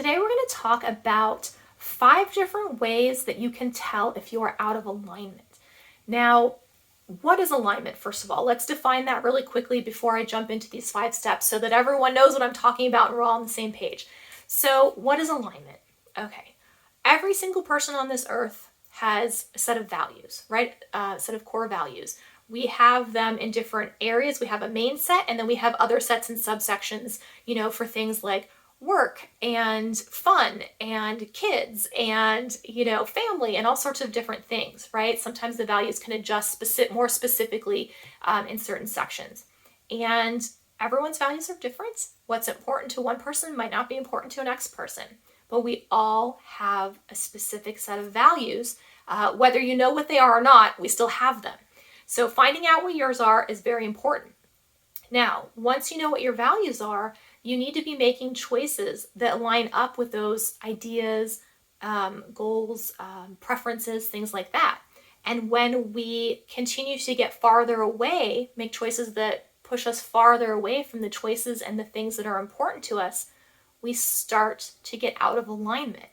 Today we're going to talk about 5 different ways that you can tell if you are out of alignment. Now, what is alignment, first of all? Let's define that really quickly before I jump into these 5 steps so that everyone knows what I'm talking about and we're all on the same page. So, what is alignment? Okay, every single person on this earth has a set of values, right? A set of core values. We have them in different areas. We have a main set, and then we have other sets and subsections, for things like work and fun and kids and family and all sorts of different things, right? Sometimes the values can adjust more specifically in certain sections, and everyone's values are different. What's important to one person might not be important to the next person, but we all have a specific set of values. Whether you know what they are or not, we still have them. So finding out what yours are is very important. Now, once you know what your values are, you need to be making choices that line up with those ideas, goals, preferences, things like that. And when we continue to get farther away, make choices that push us farther away from the choices and the things that are important to us, we start to get out of alignment.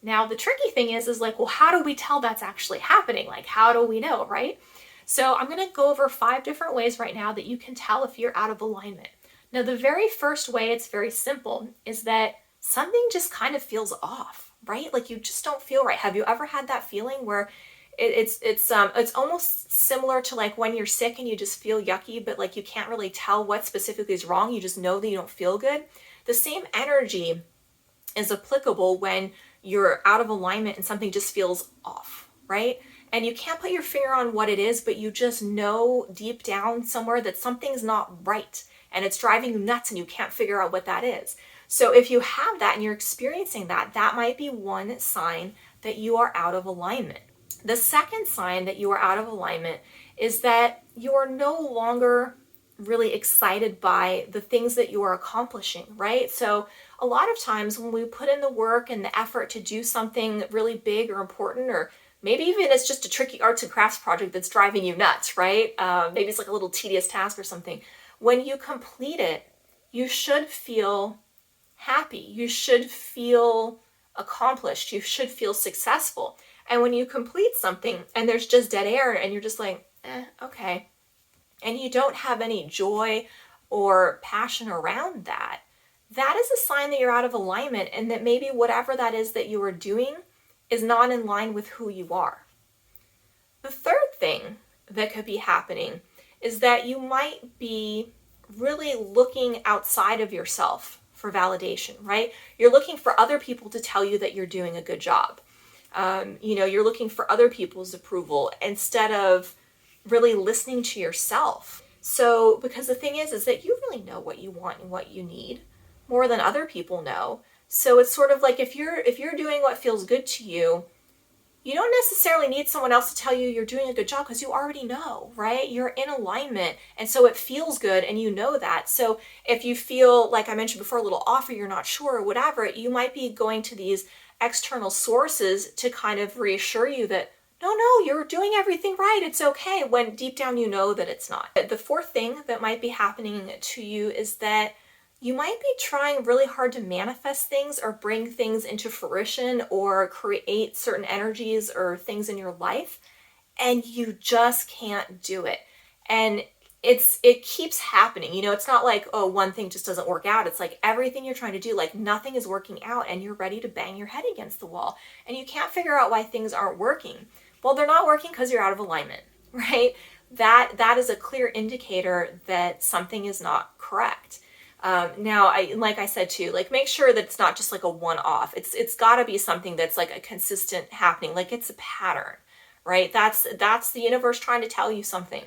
Now, the tricky thing is like, well, how do we tell that's actually happening? Like, how do we know, right? So I'm going to go over 5 different ways right now that you can tell if you're out of alignment. Now, the very first way, it's very simple, is that something just kind of feels off, right? Like you just don't feel right. Have you ever had that feeling where it's almost similar to like when you're sick and you just feel yucky, but like you can't really tell what specifically is wrong. You just know that you don't feel good. The same energy is applicable when you're out of alignment and something just feels off, right? And you can't put your finger on what it is, but you just know deep down somewhere that something's not right and it's driving you nuts and you can't figure out what that is. So if you have that and you're experiencing that, that might be one sign that you are out of alignment. The second sign that you are out of alignment is that you are no longer really excited by the things that you are accomplishing, right? So a lot of times when we put in the work and the effort to do something really big or important, or maybe even it's just a tricky arts and crafts project that's driving you nuts, right? Maybe it's like a little tedious task or something. When you complete it, you should feel happy. You should feel accomplished. You should feel successful. And when you complete something and there's just dead air and you're just like, okay, and you don't have any joy or passion around that, that is a sign that you're out of alignment and that maybe whatever that is that you are doing is not in line with who you are. The third thing that could be happening is that you might be really looking outside of yourself for validation, right? You're looking for other people to tell you that you're doing a good job. You're looking for other people's approval instead of really listening to yourself. So, because the thing is that you really know what you want and what you need more than other people know. So it's sort of like if you're doing what feels good to you, you don't necessarily need someone else to tell you you're doing a good job because you already know, right? You're in alignment. And so it feels good and you know that. So if you feel, like I mentioned before, a little off or you're not sure or whatever, you might be going to these external sources to kind of reassure you that, no, you're doing everything right. It's okay, when deep down you know that it's not. The fourth thing that might be happening to you is that you might be trying really hard to manifest things or bring things into fruition or create certain energies or things in your life, and you just can't do it. And it keeps happening. It's not like, oh, one thing just doesn't work out. It's like everything you're trying to do, like nothing is working out and you're ready to bang your head against the wall and you can't figure out why things aren't working. Well, they're not working because you're out of alignment, right? That is a clear indicator that something is not correct. Now, like I said too, like make sure that it's not just like a one-off. It's got to be something that's like a consistent happening, like it's a pattern, right? That's the universe trying to tell you something.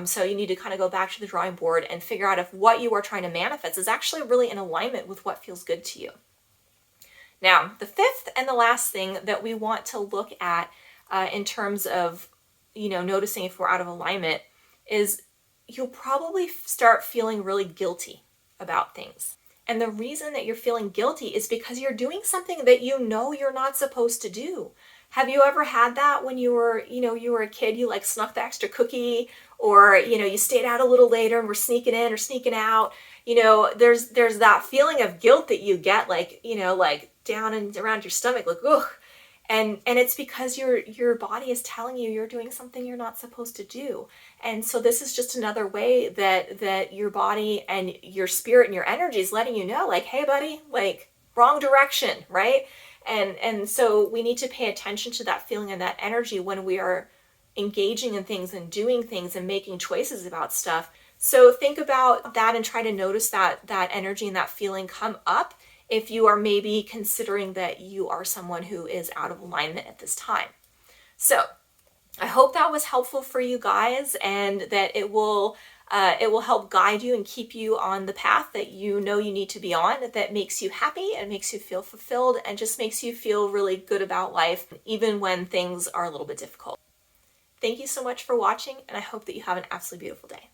So you need to kind of go back to the drawing board and figure out if what you are trying to manifest is actually really in alignment with what feels good to you. Now, the fifth and the last thing that we want to look at in terms of, noticing if we're out of alignment is you'll probably start feeling really guilty about things. And the reason that you're feeling guilty is because you're doing something that you know you're not supposed to do. Have you ever had that when you were a kid, you like snuck the extra cookie, or, you stayed out a little later and were sneaking in or sneaking out? There's that feeling of guilt that you get, like, down and around your stomach, like, ugh. And it's because your body is telling you you're doing something you're not supposed to do. And so this is just another way that your body and your spirit and your energy is letting you know, like, hey buddy, like, wrong direction, right? And so we need to pay attention to that feeling and that energy when we are engaging in things and doing things and making choices about stuff. So think about that and try to notice that energy and that feeling come up if you are maybe considering that you are someone who is out of alignment at this time. So I hope that was helpful for you guys, and that it will help guide you and keep you on the path that you know you need to be on, that makes you happy and makes you feel fulfilled and just makes you feel really good about life, even when things are a little bit difficult. Thank you so much for watching, and I hope that you have an absolutely beautiful day.